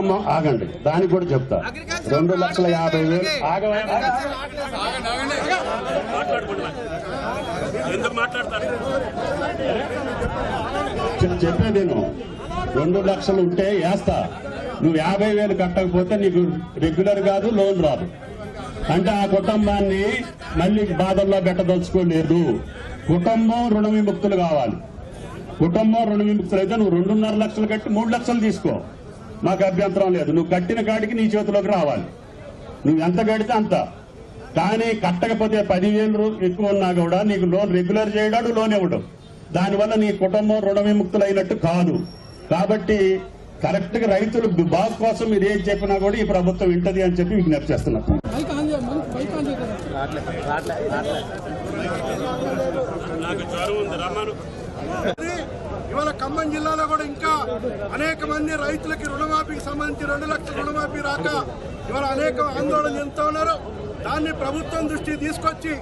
కుటుంబం ఆగండి, దానికి కూడా చెప్తా. 2,50,000 చెప్పేది నేను. 2 లక్షలు ఉంటే వేస్తా, నువ్వు 50,000 కట్టకపోతే నీకు రెగ్యులర్ కాదు, లోన్ రాదు. అంటే ఆ కుటుంబాన్ని మళ్ళీ బాధల్లో పెట్టదలుచుకోలేదు. కుటుంబం రుణ విముక్తులు కావాలి. కుటుంబం రుణ విముక్తులు అయితే నువ్వు 2.5 లక్షలు కట్టి 3 లక్షలు తీసుకో, మాకు అభ్యంతరం లేదు. నువ్వు కట్టిన కాడికి నీ చేతిలోకి రావాలి. నువ్వు ఎంత కడితే అంత. కానీ కట్టకపోతే 10,000 ఎక్కువ ఉన్నా కూడా నీకు లోన్ రెగ్యులర్ చేయడాడు, లోన్ ఇవ్వడం. దానివల్ల నీ కుటుంబం రుణ విముక్తులు అయినట్టు కాదు. కాబట్టి కరెక్ట్ గా రైతులు బాగు కోసం మీరు ఏం చెప్పినా కూడా ఈ ప్రభుత్వం వింటది అని చెప్పి విజ్ఞప్తి చేస్తున్నారు. ఇవాళ ఖమ్మం జిల్లాలో కూడా ఇంకా అనేక మంది రైతులకి రుణమాఫీకి సంబంధించి 2 లక్షల రుణమాఫీ రాక ఇవాళ అనేక ఆందోళన చెందుతూ ఉన్నారు. దాన్ని ప్రభుత్వం దృష్టికి తీసుకొచ్చి